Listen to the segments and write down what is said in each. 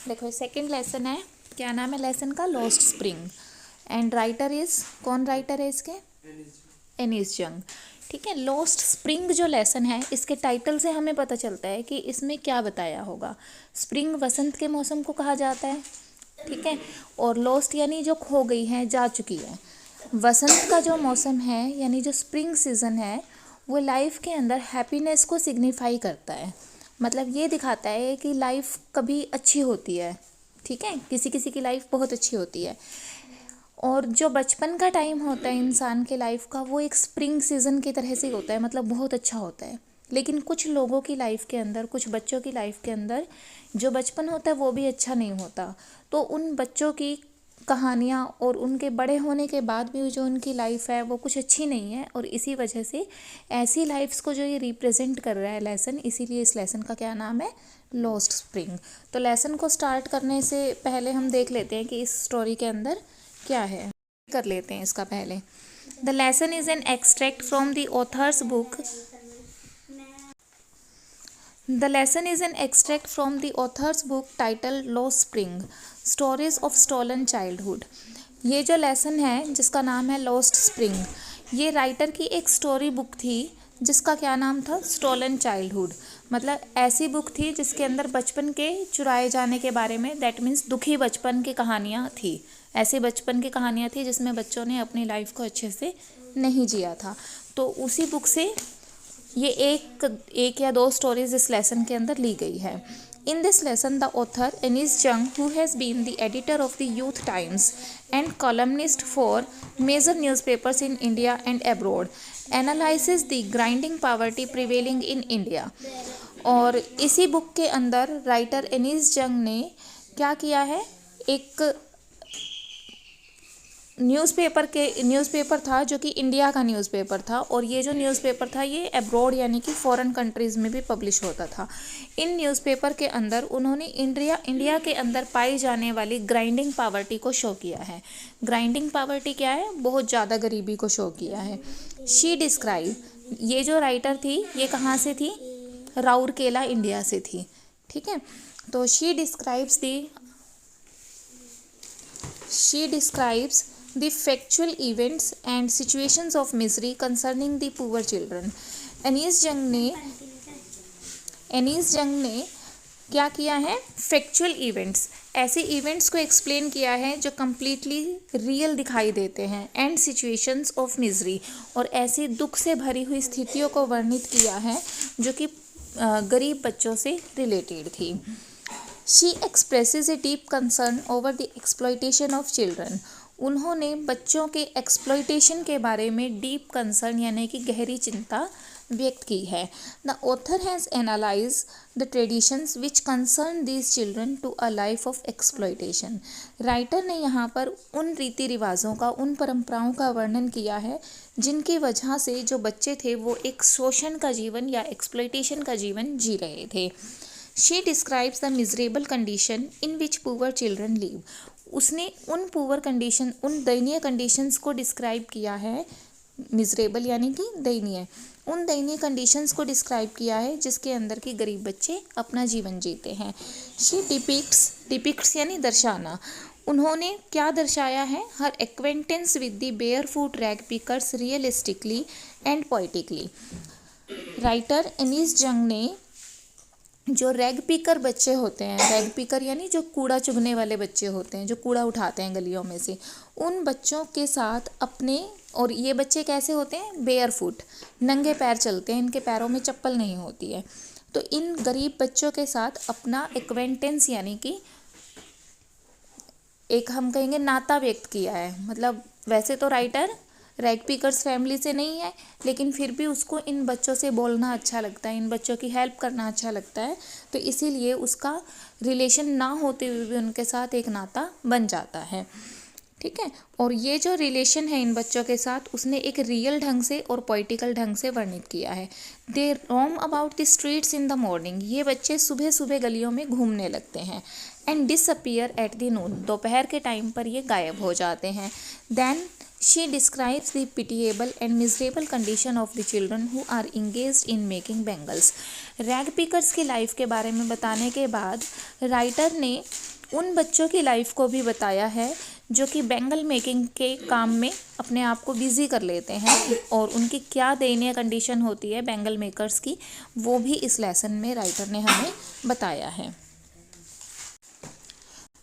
देखो second lesson है, क्या नाम है लेसन का? Lost spring. And writer is, कौन राइटर है इसके? एनिस जंग। ठीक है, लॉस्ट स्प्रिंग जो लेसन है, इसके टाइटल से हमें पता चलता है कि इसमें क्या बताया होगा। स्प्रिंग वसंत के मौसम को कहा जाता है, ठीक है। और लॉस्ट यानी जो खो गई है, जा चुकी है। वसंत का जो मौसम है यानी जो स्प्रिंग सीजन है, वो लाइफ के अंदर हैप्पीनेस को सिग्निफाई करता है। मतलब ये दिखाता है कि लाइफ कभी अच्छी होती है, ठीक है, किसी किसी की लाइफ बहुत अच्छी होती है। और जो बचपन का टाइम होता है इंसान के लाइफ का, वो एक स्प्रिंग सीजन की तरह से होता है, मतलब बहुत अच्छा होता है। लेकिन कुछ लोगों की लाइफ के अंदर, कुछ बच्चों की लाइफ के अंदर जो बचपन होता है वो भी अच्छा नहीं होता। तो उन बच्चों की कहानियाँ और उनके बड़े होने के बाद भी जो उनकी लाइफ है वो कुछ अच्छी नहीं है। और इसी वजह से ऐसी लाइफ्स को जो ये रिप्रेजेंट कर रहा है लेसन, इसीलिए इस लेसन का क्या नाम है? Lost spring. तो लेसन को स्टार्ट करने से पहले हम देख लेते हैं कि इस स्टोरी के अंदर क्या है, कर लेते हैं इसका पहले। The lesson is an extract from the author's book. The lesson is an extract from the author's book titled Lost Spring, Stories of Stolen Childhood। ये जो लेसन है जिसका नाम है लॉस्ट स्प्रिंग, ये राइटर की एक स्टोरी बुक थी जिसका क्या नाम था? Stolen childhood. मतलब ऐसी बुक थी जिसके अंदर बचपन के चुराए जाने के बारे में, दैट मीन्स दुखी बचपन की कहानियाँ थी। ऐसे बचपन की कहानियाँ थी जिसमें बच्चों ने अपनी लाइफ को अच्छे से नहीं जिया था। तो उसी बुक से ये एक या दो स्टोरीज इस लेसन के अंदर ली गई है। In this lesson the author Anees Jung, who has been the editor of the Youth Times and columnist for major newspapers in India and abroad, analyses the grinding poverty prevailing in India. और इसी book के अंदर writer Anees Jung ने क्या किया है? एक newspaper था जो कि इंडिया का न्यूज़पेपर था, और ये जो न्यूज़पेपर था ये अब्रॉड यानी कि फॉरेन कंट्रीज़ में भी पब्लिश होता था। इन न्यूज़पेपर के अंदर उन्होंने इंडिया के अंदर पाई जाने वाली ग्राइंडिंग पावर्टी को शो किया है। ग्राइंडिंग पावर्टी क्या है? बहुत ज़्यादा गरीबी को शो किया है। शी डिस्क्राइब, ये जो राइटर थी ये कहाँ से थी? राउरकेला, इंडिया से थी, ठीक है। तो she describes the factual events and situations of misery concerning the poor children। Annie's जंग ने क्या किया है? फैक्चुअल इवेंट्स, ऐसे इवेंट्स को एक्सप्लेन किया है जो कम्प्लीटली रियल दिखाई देते हैं, एंड सिचुएशंस ऑफ मिजरी, और ऐसी दुख से भरी हुई स्थितियों को वर्णित किया है जो कि गरीब बच्चों से रिलेटेड थी। She expresses a deep concern over the exploitation of children. उन्होंने बच्चों के एक्सप्लॉयटेशन के बारे में डीप कंसर्न यानी कि गहरी चिंता व्यक्त की है। The author has analyse the traditions which concern these children to a life of exploitation. Writer ने यहाँ पर उन रीति रिवाजों का, उन परंपराओं का वर्णन किया है जिनकी वजह से जो बच्चे थे वो एक शोषण का जीवन या एक्सप्लॉयटेशन का जीवन जी रहे थे। She describes the miserable condition in which poor children live. उसने उन पुअर कंडीशन, उन दयनीय कंडीशंस को डिस्क्राइब किया है। मिजरेबल यानी कि दयनीय, उन दयनीय कंडीशंस को डिस्क्राइब किया है जिसके अंदर के गरीब बच्चे अपना जीवन जीते हैं। शी डिपिक्ट्स यानी दर्शाना। उन्होंने क्या दर्शाया है? Her acquaintance with the barefoot rag pickers realistically and poetically. Writer Anees Jung ने जो रैग पिकर बच्चे होते हैं, रैग पिकर यानी जो कूड़ा चुगने वाले बच्चे होते हैं, जो कूड़ा उठाते हैं गलियों में से, उन बच्चों के साथ अपने, और ये बच्चे कैसे होते हैं? बेयर फुट, नंगे पैर चलते हैं, इनके पैरों में चप्पल नहीं होती है। तो इन गरीब बच्चों के साथ अपना एक्वेंटेंस यानी कि एक हम कहेंगे नाता व्यक्त किया है। मतलब वैसे तो राइटर रैग पिकर्स फैमिली से नहीं है, लेकिन फिर भी उसको इन बच्चों से बोलना अच्छा लगता है, इन बच्चों की हेल्प करना अच्छा लगता है, तो इसीलिए उसका रिलेशन ना होते हुए भी उनके साथ एक नाता बन जाता है, ठीक है। और ये जो रिलेशन है इन बच्चों के साथ, उसने एक रियल ढंग से और पोइटिकल ढंग से वर्णित किया है। They roam about the streets in the morning. ये बच्चे सुबह सुबह गलियों में घूमने लगते हैं। And disappear at the noon. दोपहर के टाइम पर ये गायब हो जाते हैं। Then she describes the pitiable and miserable condition of the children who are engaged in making bangles. Rag pickers की लाइफ के बारे में बताने के बाद राइटर ने उन बच्चों की लाइफ को भी बताया है जो कि बैंगल मेकिंग के काम में अपने आप को बिजी कर लेते हैं और उनकी क्या दयनीय कंडीशन होती है बैंगल मेकर्स की, वो भी इस लेसन में राइटर ने हमें बताया है।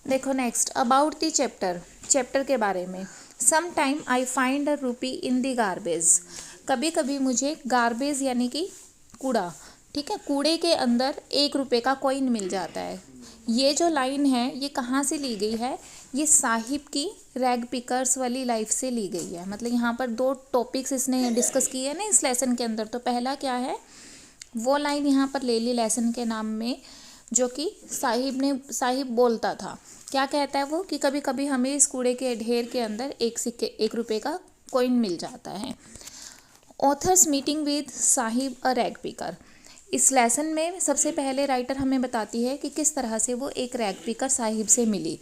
देखो नेक्स्ट, अबाउट द चैप्टर के बारे में। Some time I find a रूपी इन द गार्बेज। कभी कभी मुझे गार्बेज यानी कि कूड़ा, ठीक है, कूड़े के अंदर 1 रुपये का कॉइन मिल जाता है। ये जो लाइन है ये कहाँ से ली गई है? ये साहिब की रैग पिकर्स वाली लाइफ से ली गई है। मतलब यहाँ पर 2 टॉपिक्स इसने डिस्कस किए हैं ना इस लेसन के अंदर। तो पहला क्या है, वो लाइन यहाँ पर ले ली लेसन के नाम में, जो कि साहिब बोलता था। क्या कहता है वो? कि कभी कभी हमें इस कूड़े के ढेर के अंदर 1 रुपये का कॉइन मिल जाता है। Authors meeting with Sahib a rag picker. इस लेसन में सबसे पहले राइटर हमें बताती है कि किस तरह से वो एक रैग पिकर साहिब से मिली।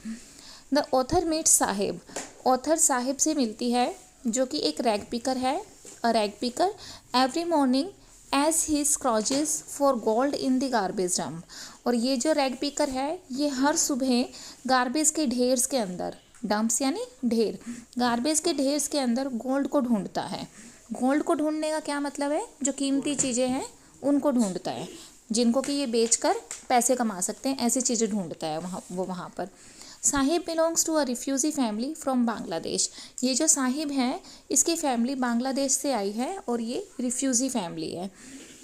The author meet Saheb. Author Saheb से मिलती है जो कि एक रैग पिकर है, a rag picker. Every morning as he scrounges for gold in the garbage dump. और ये जो रैग पिकर है ये हर सुबह गार्बेज के ढेर के अंदर, डंप्स यानी ढेर, गार्बेज के ढेर के अंदर गोल्ड को ढूंढता है। गोल्ड को ढूंढने का क्या मतलब है? जो कीमती चीज़ें हैं उनको ढूंढता है, जिनको कि ये बेचकर पैसे कमा सकते हैं, ऐसी चीज़ें ढूंढता है वहाँ पर। Saheb belongs to a refugee family from Bangladesh. ये जो साहिब हैं इसकी फैमिली बांग्लादेश से आई है और ये रिफ्यूजी फैमिली है।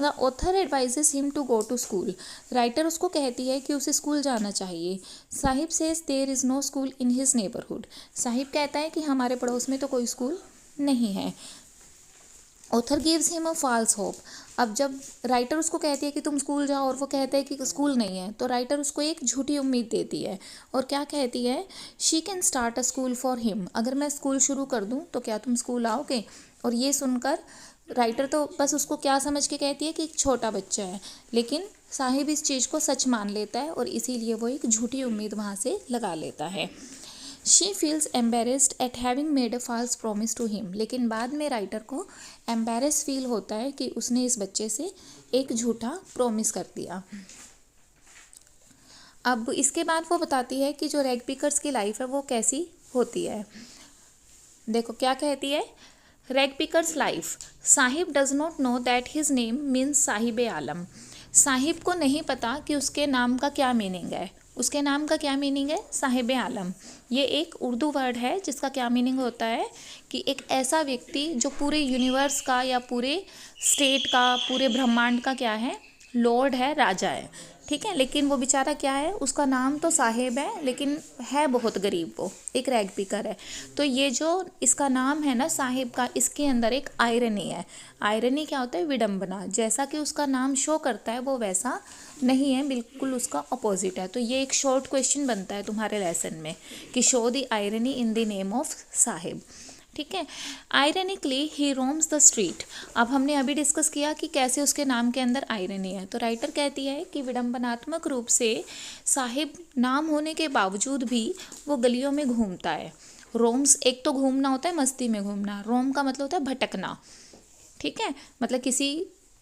The author advises him to go to school. Writer उसको कहती है कि उसे स्कूल जाना चाहिए। Saheb says there is no school in his neighbourhood. Saheb कहता है कि हमारे पड़ोस में तो कोई स्कूल नहीं है। Author gives him a false hope. अब जब राइटर उसको कहती है कि तुम स्कूल जाओ और वो कहता है कि स्कूल नहीं है, तो राइटर उसको एक झूठी उम्मीद देती है और क्या कहती है? She can start a school for him. अगर मैं स्कूल शुरू कर दूं तो क्या तुम स्कूल आओगे? और ये सुनकर राइटर तो बस उसको क्या समझ के कहती है कि एक छोटा बच्चा है, लेकिन साहिब इस चीज़ को सच मान लेता है और इसीलिए वो एक झूठी उम्मीद वहाँ से लगा लेता है। She feels embarrassed at having made a false promise to him. लेकिन बाद में राइटर को एम्बेरेस फील होता है कि उसने इस बच्चे से एक झूठा प्रॉमिस कर दिया। अब इसके बाद वो बताती है कि जो रैग पिकर्स की लाइफ है वो कैसी होती है। देखो क्या कहती है, rag pickers life. Saheb does not know that his name means Saheb Alam. Saheb को नहीं पता कि उसके नाम का क्या मीनिंग है। उसके नाम का क्या मीनिंग है? साहिब आलम। ये एक उर्दू वर्ड है जिसका क्या मीनिंग होता है कि एक ऐसा व्यक्ति जो पूरे यूनिवर्स का या पूरे स्टेट का, पूरे ब्रह्मांड का क्या है? लॉर्ड है, राजा है, ठीक है। लेकिन वो बेचारा क्या है? उसका नाम तो साहिब है लेकिन है बहुत गरीब, वो एक रैग पिकर है। तो ये जो इसका नाम है ना साहिब का, इसके अंदर एक आयरनी है। आयरनी क्या होता है? विडंबना। जैसा कि उसका नाम शो करता है वो वैसा नहीं है, बिल्कुल उसका अपोजिट है। तो ये एक शॉर्ट क्वेश्चन बनता है तुम्हारे लेसन में कि show the irony in the name of Sahib, ठीक है। Ironically he roams the street. अब हमने अभी डिस्कस किया कि कैसे उसके नाम के अंदर आयरनी है। तो राइटर कहती है कि विडंबनात्मक रूप से साहिब नाम होने के बावजूद भी वो गलियों में घूमता है। रोम्स, एक तो घूमना होता है मस्ती में घूमना, रोम का मतलब होता है भटकना, ठीक है, मतलब किसी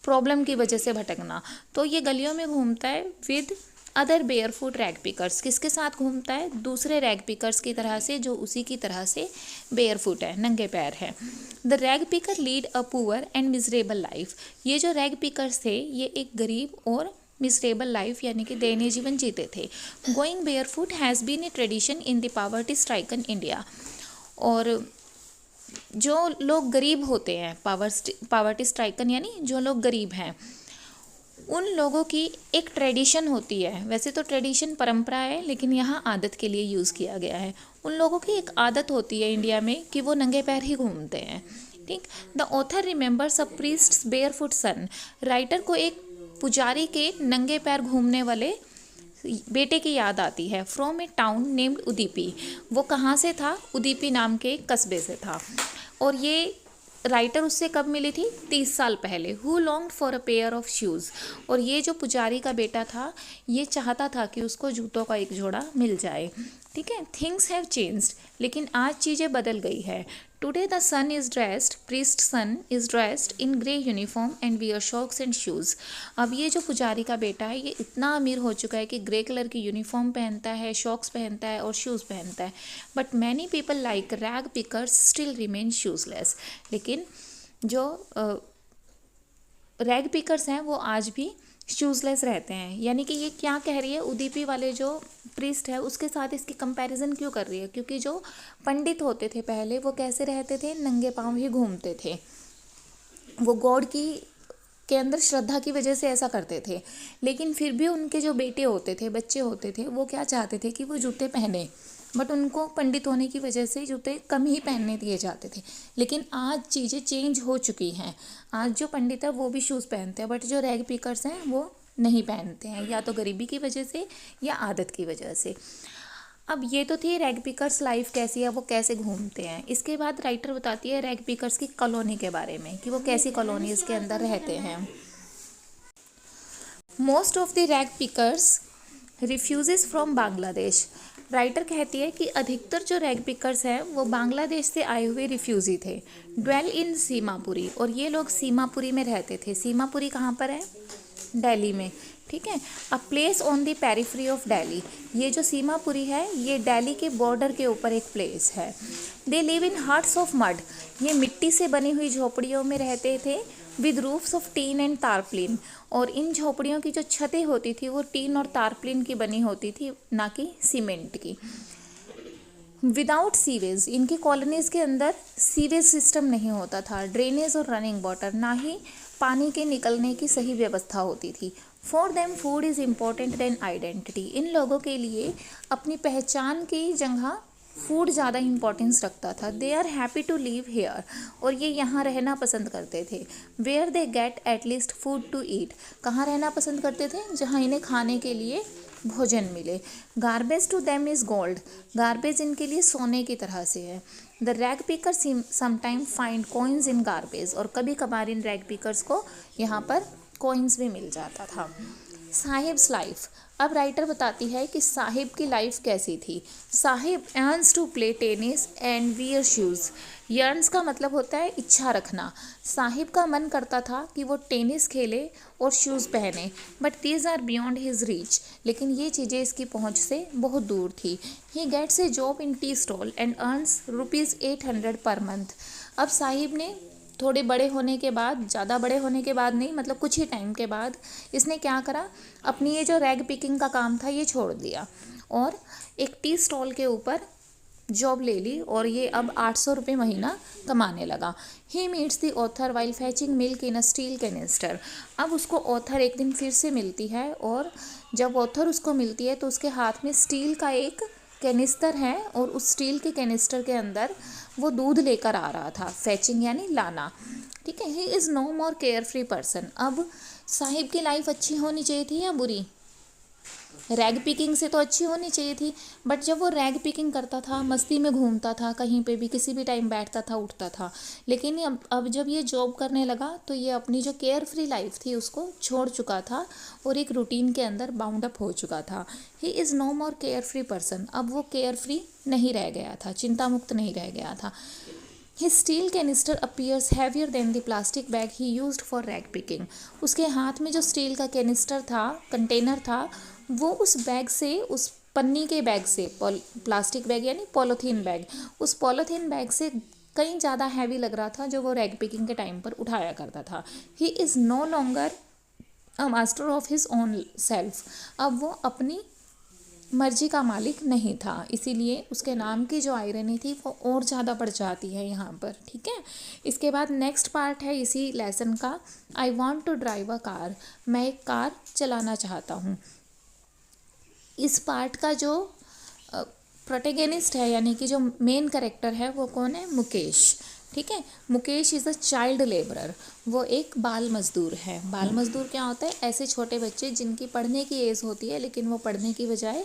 प्रॉब्लम की वजह से भटकना। तो ये गलियों में घूमता है with other barefoot rag pickers. किसके साथ घूमता है? दूसरे रैग पिकर्स की तरह से जो उसी की तरह से बेयरफुट है, नंगे पैर है। The rag picker lead a poor and miserable life. ये जो रैग पिकर्स थे ये एक गरीब और मिजरेबल लाइफ यानी कि दयनीय जीवन जीते थे। Going barefoot has been a tradition in the poverty stricken India. और जो लोग गरीब होते हैं, पॉवर्टी स्ट्राइकन यानी जो लोग गरीब हैं, उन लोगों की एक ट्रेडिशन होती है। वैसे तो ट्रेडिशन परंपरा है लेकिन यहाँ आदत के लिए यूज़ किया गया है। उन लोगों की एक आदत होती है इंडिया में कि वो नंगे पैर ही घूमते हैं, ठीक। The author remembers a priest's barefoot son. Writer को एक पुजारी के नंगे पैर घूमने वाले बेटे की याद आती है। From a town named Udupi. वो कहाँ से था? उदीपी नाम के कस्बे से था। और ये राइटर उससे कब मिली थी? 30 साल पहले। Who longed for a pair of shoes. और ये जो पुजारी का बेटा था ये चाहता था कि उसको जूतों का एक जोड़ा मिल जाए, ठीक है। Things have changed. लेकिन आज चीज़ें बदल गई है। Today the son is dressed, priest son is dressed in grey uniform and wear socks and shoes. अब ये जो पुजारी का बेटा है ये इतना अमीर हो चुका है कि ग्रे कलर की यूनिफॉर्म पहनता है, शॉक्स पहनता है और शूज़ पहनता है. But many people like rag pickers still remain shoeless. लेकिन जो रैग पिकर्स हैं वो आज भी शूज़लेस रहते हैं. यानी कि ये क्या कह रही है, उदीपी वाले जो प्रीस्ट है उसके साथ इसकी कंपैरिजन क्यों कर रही है? क्योंकि जो पंडित होते थे पहले वो कैसे रहते थे, नंगे पांव ही घूमते थे. वो गॉड की के अंदर श्रद्धा की वजह से ऐसा करते थे. लेकिन फिर भी उनके जो बेटे होते थे, बच्चे होते थे, वो क्या चाहते थे कि वो जूते पहने. बट उनको पंडित होने की वजह से जूते कम ही पहनने दिए जाते थे. लेकिन आज चीज़ें चेंज हो चुकी हैं. आज जो पंडित है वो भी शूज़ पहनते हैं, बट जो रैग पिकर्स हैं वो नहीं पहनते हैं, या तो गरीबी की वजह से या आदत की वजह से. अब ये तो थी रैग पिकर्स लाइफ कैसी है, वो कैसे घूमते हैं. इसके बाद राइटर बताती है रैग पिकर्स की कॉलोनी के बारे में कि वो कैसी कॉलोनीज़ के अंदर रहते हैं. Most of the rag pickers रिफ्यूज़ेस from Bangladesh. Writer कहती है कि अधिकतर जो रैग पिकर्स हैं वो बांग्लादेश से आए हुए रिफ्यूज़ी थे. ड्वेल इन सीमापुरी, और ये लोग सीमापुरी में रहते थे. सीमापुरी कहाँ पर है? दिल्ली में. ठीक है. A place on the periphery of Delhi. ये जो सीमापुरी है ये दिल्ली के बॉर्डर के ऊपर एक प्लेस है. They live in huts of mud. ये मिट्टी से बनी हुई झोपड़ियों में रहते थे. With roofs of tin and tarpaulin. और इन झोपड़ियों की जो छतें होती थी वो टीन और तारप्लिन की बनी होती थी, ना कि सीमेंट की. Without sewage. इनकी कॉलोनीज़ के अंदर सीवेज सिस्टम नहीं होता था, ड्रेनेज और रनिंग वाटर, ना ही पानी के निकलने की सही व्यवस्था होती थी. For them food is important than identity. इन लोगों के लिए अपनी पहचान की जगह फूड ज़्यादा इंपॉर्टेंस रखता था. They are happy to live here. और ये यहाँ रहना पसंद करते थे. Where they get at least food to eat. कहाँ रहना पसंद करते थे? जहाँ इन्हें खाने के लिए भोजन मिले. Garbage to them is gold. Garbage इनके लिए सोने की तरह से है. The rag picker sometime find coins in garbage. और कभी कभार इन रैग पिकर्स को यहाँ पर कॉइन्स भी मिल जाता था. Sahibs life. अब राइटर बताती है कि साहिब की लाइफ कैसी थी. Saheb earns to play tennis and wear shoes. Yearns का मतलब होता है इच्छा रखना. साहिब का मन करता था कि वो टेनिस खेले और शूज़ पहने. But these are beyond his reach. लेकिन ये चीज़ें इसकी पहुंच से बहुत दूर थी. He gets a job in tea stall and earns ₹800 per month. अब साहिब ने थोड़े बड़े होने के बाद, ज़्यादा बड़े होने के बाद नहीं, मतलब कुछ ही टाइम के बाद इसने क्या करा, अपनी ये जो रैग पिकिंग का काम था ये छोड़ दिया और एक टी स्टॉल के ऊपर जॉब ले ली. और ये अब 800 रुपये महीना कमाने लगा. He meets the author while फैचिंग milk in a steel canister. अब उसको ऑथर एक दिन फिर से मिलती है, और जब ऑथर उसको मिलती है तो उसके हाथ में स्टील का एक कैनिस्टर है, और उस स्टील के कैनिस्टर के अंदर वो दूध लेकर आ रहा था. फैचिंग यानी लाना. ठीक है. He is no more care free person. अब साहिब की लाइफ अच्छी होनी चाहिए थी या बुरी? रैग पिकिंग से तो अच्छी होनी चाहिए थी. बट जब वो रैग पिकिंग करता था, मस्ती में घूमता था, कहीं पे भी किसी भी टाइम बैठता था, उठता था. लेकिन अब जब ये जॉब करने लगा तो ये अपनी जो केयर फ्री लाइफ थी उसको छोड़ चुका था और एक रूटीन के अंदर बाउंड अप हो चुका था. He is no more care free person. अब वो केयर फ्री नहीं रह गया था, चिंता मुक्त नहीं रह गया था. His steel canister appears heavier than the plastic bag he used for rag picking. उसके हाथ में जो स्टील का कैनिस्टर था, कंटेनर था, वो उस बैग से, उस पन्नी के बैग से, प्लास्टिक बैग यानी पॉलीथीन बैग, उस पॉलीथीन बैग से कहीं ज़्यादा हैवी लग रहा था जो वो रैग पिकिंग के टाइम पर उठाया करता था. He is no longer a master of his own self. अब वो अपनी मर्जी का मालिक नहीं था, इसीलिए उसके नाम की जो आयरनी थी वो और ज़्यादा बढ़ जाती है यहाँ पर. ठीक है. इसके बाद नेक्स्ट पार्ट है इसी लेसन का. I want to drive a car. मैं एक कार चलाना चाहता हूँ. इस पार्ट का जो प्रोटेगनिस्ट है यानी कि जो मेन कैरेक्टर है वो कौन है? मुकेश. ठीक है. Mukesh is a child labourer. वो एक बाल मजदूर है. बाल मजदूर क्या होता है? ऐसे छोटे बच्चे जिनकी पढ़ने की एज होती है लेकिन वो पढ़ने की बजाय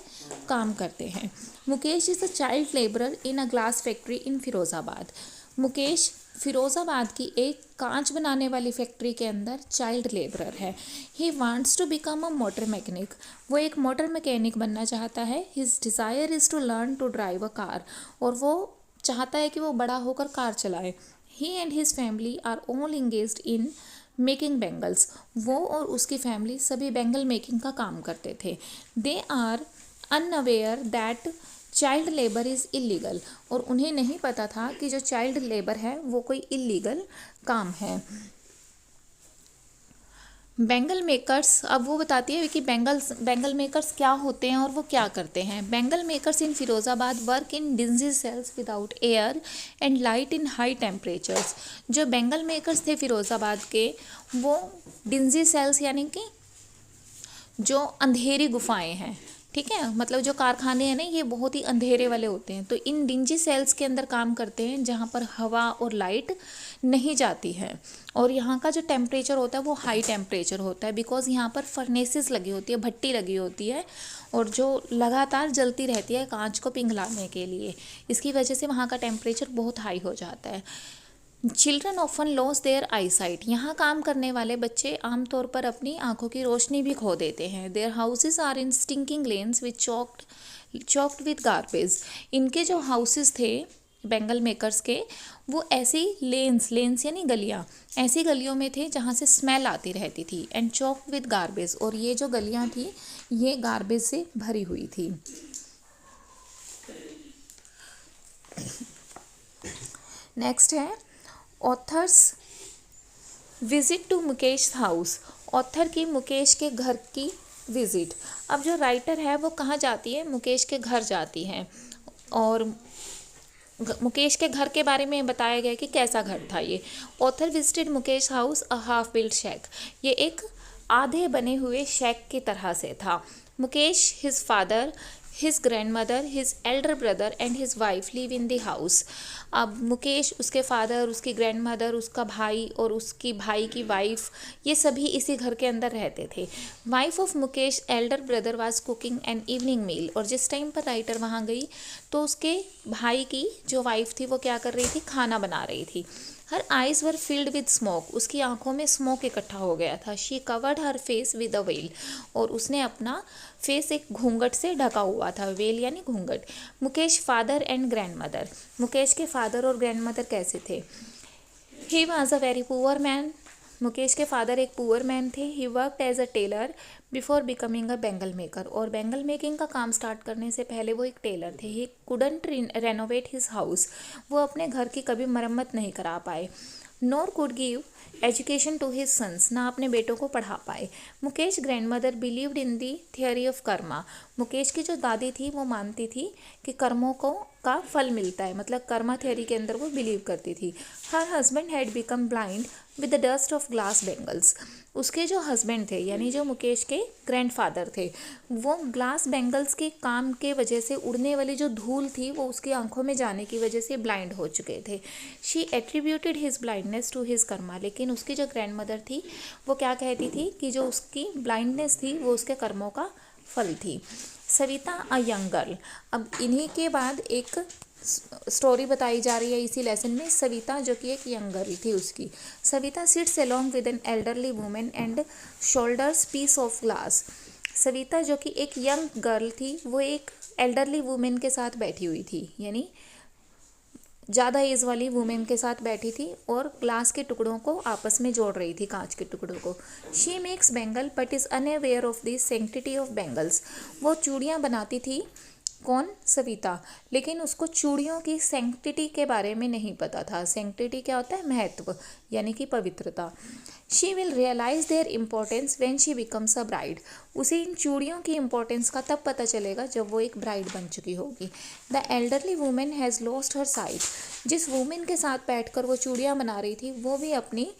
काम करते हैं. Mukesh is a child labourer in a glass factory in Firozabad. Mukesh Firozabad की एक कांच बनाने वाली फैक्ट्री के अंदर चाइल्ड लेबरर है. He wants to become a motor mechanic. वो एक मोटर मैकेनिक बनना चाहता है. His desire is to learn to drive a car. और वो चाहता है कि वो बड़ा होकर कार चलाए। He and his family are all engaged in making bangles. वो और उसकी फैमिली सभी बैंगल मेकिंग का काम करते थे। They are unaware that child labour is illegal. और उन्हें नहीं पता था कि जो चाइल्ड लेबर है वो कोई इलीगल काम है। बैंगल मेकर्स, अब वो बताती है कि बैंगल मेकर्स क्या होते हैं और वो क्या करते हैं। Bangle makers in Firozabad work in dingy cells without air and light in high temperatures. जो बैंगल मेकर्स थे फिरोज़ाबाद के, वो डिंजी सेल्स यानी कि जो अंधेरी गुफाएं हैं, ठीक है, मतलब जो कारखाने हैं ना ये बहुत ही अंधेरे वाले होते हैं, तो इन डिंजी सेल्स के अंदर काम करते हैं जहाँ पर हवा और लाइट नहीं जाती है। और यहाँ का जो टेम्परेचर होता है वो हाई टेम्परेचर होता है, बिकॉज यहाँ पर फर्नेसेस लगी होती है, भट्टी लगी होती है और जो लगातार जलती रहती है कांच को पिघलाने के लिए। इसकी वजह से वहाँ का टेम्परेचर बहुत हाई हो जाता है। Children often lose their eyesight. यहाँ काम करने वाले बच्चे आमतौर पर अपनी आंखों की रोशनी भी खो देते हैं। Their houses are in stinking lanes which choked with garbage. इनके जो हाउसेज थे बैंगल मेकर्स के, वो ऐसी लेन्स यानी गलियाँ, ऐसी गलियों में थे जहाँ से स्मेल आती रहती थी। एंड चॉक्ड विद गार्बेज, और ये जो गलियाँ थी ये गार्बेज से भरी हुई थी। नेक्स्ट है author's visit to Mukesh house. Author की मुकेश के घर की विजिट। अब जो राइटर है वो कहाँ जाती है, मुकेश के घर जाती है, और मुकेश के घर के बारे में बताया गया कि कैसा घर था ये। Author visited Mukesh house a half built shack. ये एक आधे बने हुए शैक की तरह से था। Mukesh, his father, his grandmother, his Elder brother and his wife live in the house. अब मुकेश, उसके फादर, उसकी ग्रैंडमदर, उसका भाई और उसकी भाई की वाइफ, ये सभी इसी घर के अंदर रहते थे। Wife of Mukesh elder brother was cooking an evening meal. और जिस टाइम पर राइटर वहाँ गई तो उसके भाई की जो वाइफ थी वो क्या कर रही थी, खाना बना रही थी। हर eyes were filled with smoke. उसकी आंखों में स्मोक इकट्ठा हो गया था। She covered her face with a well. और उसने अपना फेस एक घूंघट से ढका हुआ था। वेल यानी घूंघट। Mukesh father and grandmother. Mukesh के फादर और ग्रैंड मदर कैसे थे? He was a very poor man. Mukesh के फादर एक पुअर मैन थे। He worked as a tailor before becoming a bangle maker. और बैंगल मेकिंग का काम स्टार्ट करने से पहले वो एक टेलर थे। He couldn't renovate his house. वो अपने घर की कभी मरम्मत नहीं करा पाए। Nor could give education to his sons. ना अपने बेटों को पढ़ा पाए। Mukesh grandmother believed in the theory of karma. Mukesh की जो दादी थी वो मानती थी कि कर्मों को का फल मिलता है, मतलब कर्मा थियोरी के अंदर वो बिलीव करती थी। Her husband had become blind with the dust of glass bangles. उसके जो हस्बैंड थे यानी जो मुकेश के ग्रैंडफादर थे, वो ग्लास बैंगल्स के काम के वजह से उड़ने वाली जो धूल थी वो उसकी आंखों में जाने की वजह से ब्लाइंड हो चुके थे। She attributed his blindness to his karma. लेकिन उसकी जो ग्रैंड मदर थी वो क्या कहती थी कि जो उसकी ब्लाइंडनेस थी वो उसके कर्मों का फल थी। Savita a young girl. अब इन्हीं के बाद एक स्टोरी बताई जा रही है इसी लेसन में। सविता जो कि एक यंग गर्ल थी उसकी। Savita sits along with an elderly women and shoulders piece of glass. Savita जो कि एक यंग गर्ल थी वो एक एल्डरली वुमेन के साथ बैठी हुई थी, यानी ज़्यादा एज वाली वुमेन के साथ बैठी थी और ग्लास के टुकड़ों को आपस में जोड़ रही थी, कांच के टुकड़ों को। She makes bangle but is unaware of the sanctity of bangles. वो चूड़ियाँ बनाती थी। कौन? सविता। लेकिन उसको चूड़ियों की सेंक्टिटी के बारे में नहीं पता था। सेंक्टिटी क्या होता है? महत्व, यानी कि पवित्रता। She will realise their importance when she becomes a bride. उसे इन चूड़ियों की इम्पोर्टेंस का तब पता चलेगा जब वो एक ब्राइड बन चुकी होगी। The elderly women has lost her site. जिस वुमेन के साथ बैठकर वो चूड़ियाँ बना रही थी वो भी अपनी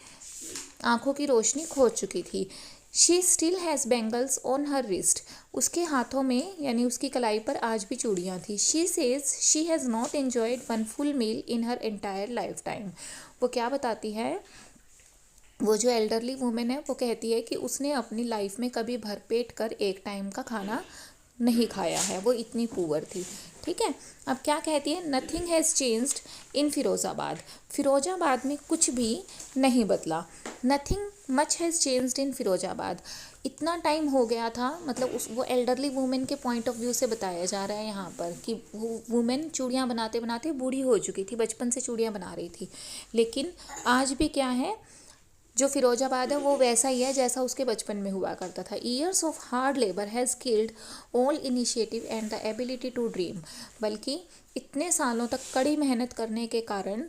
आंखों की रोशनी खो चुकी थी। She still has bangles on her wrist. उसके हाथों में यानी उसकी कलाई पर आज भी चूड़ियाँ थी। She says she has not enjoyed one full meal in her entire lifetime. वो क्या बताती है, वो जो एल्डरली वुमेन है वो कहती है कि उसने अपनी लाइफ में कभी भरपेट कर एक टाइम का खाना नहीं खाया है, वो इतनी पुअर थी। ठीक है, अब क्या कहती है? Nothing has changed in Firozabad. Firozabad में कुछ भी नहीं बदला। Nothing much has changed in Firozabad. इतना टाइम हो गया था, मतलब उस वो एल्डरली वुमेन के पॉइंट ऑफ व्यू से बताया जा रहा है यहाँ पर कि वो वुमेन चूड़ियाँ बनाते बनाते बूढ़ी हो चुकी थी, बचपन से चूड़ियाँ बना रही थी, लेकिन आज भी क्या है, जो फिरोजाबाद है वो वैसा ही है जैसा उसके बचपन में हुआ करता था। Years of hard labour has killed all initiative and the ability to dream, बल्कि इतने सालों तक कड़ी मेहनत करने के कारण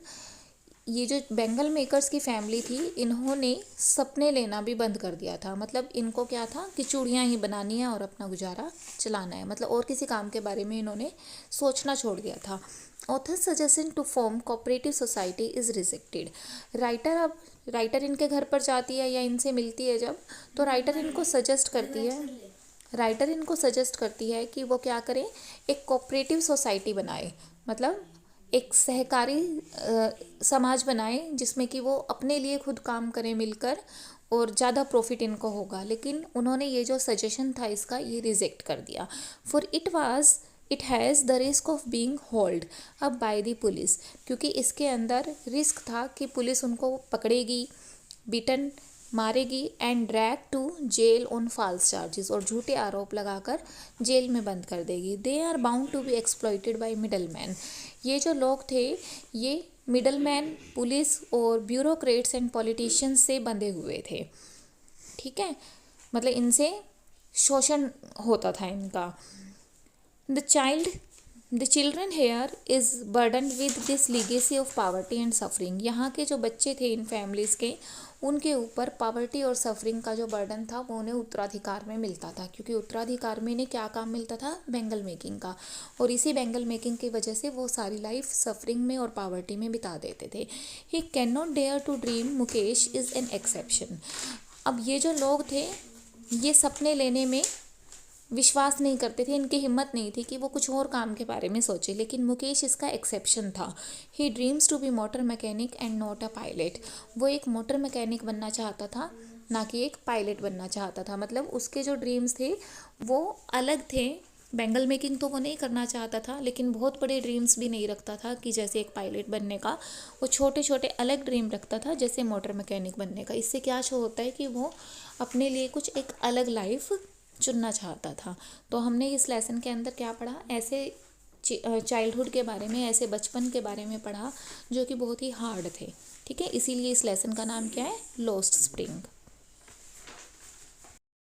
ये जो बेंगल मेकर्स की फैमिली थी, इन्होंने सपने लेना भी बंद कर दिया था। मतलब इनको क्या था कि चूड़ियाँ ही बनानी है और अपना गुजारा चलाना है, मतलब और किसी काम के बारे में इन्होंने सोचना छोड़ दिया था। Author suggestion to form cooperative society is rejected. राइटर इनके घर पर जाती है या इनसे मिलती है जब, तो राइटर इनको सजेस्ट करती है कि वो क्या करें, एक कोऑपरेटिव सोसाइटी बनाए, मतलब एक सहकारी समाज बनाए जिसमें कि वो अपने लिए खुद काम करें मिलकर और ज़्यादा प्रॉफिट इनको होगा। लेकिन उन्होंने ये जो सजेशन था इसका, ये रिजेक्ट कर दिया। For it has the risk of being hold up by the police, क्योंकि इसके अंदर रिस्क था कि पुलिस उनको पकड़ेगी, बीटन मारेगी and drag to jail on false charges, और झूठे आरोप लगाकर जेल में बंद कर देगी। They are bound to be exploited by middle man. ये जो लोग थे ये मिडल मैन, पुलिस और ब्यूरोक्रेट्स एंड पॉलिटिशियंस से बंधे हुए थे, ठीक है, मतलब इनसे शोषण होता था इनका। The children here is burden with this legacy of poverty and suffering. यहाँ के जो बच्चे थे इन फैमिलीज़ के, उनके ऊपर पावर्टी और सफरिंग का जो बर्डन था वो उन्हें उत्तराधिकार में मिलता था, क्योंकि उत्तराधिकार में इन्हें क्या काम मिलता था, बेंगल मेकिंग का, और इसी बेंगल मेकिंग की वजह से वो सारी लाइफ सफरिंग में और पावर्टी में बिता देते थे। He can not dare to dream Mukesh is an exception. अब ये जो लोग थे ये सपने लेने में विश्वास नहीं करते थे, इनकी हिम्मत नहीं थी कि वो कुछ और काम के बारे में सोचे, लेकिन मुकेश इसका एक्सेप्शन था। He dreams to be motor mechanic and not a pilot. वो एक मोटर मैकेनिक बनना चाहता था, ना कि एक पायलट बनना चाहता था। मतलब उसके जो ड्रीम्स थे वो अलग थे। बेंगल मेकिंग तो वो नहीं करना चाहता था, लेकिन बहुत बड़े ड्रीम्स भी नहीं रखता था कि जैसे एक पायलट बनने का। वो छोटे छोटे अलग ड्रीम रखता था, जैसे मोटर मैकेनिक बनने का। इससे क्या शो होता है कि वो अपने लिए कुछ एक अलग लाइफ चुनना चाहता था। तो हमने इस लेसन के अंदर क्या पढ़ा, ऐसे चाइल्डहुड के बारे में, ऐसे बचपन के बारे में पढ़ा जो कि बहुत ही हार्ड थे, ठीक है। इसीलिए इस लेसन का नाम क्या है, लॉस्ट स्प्रिंग।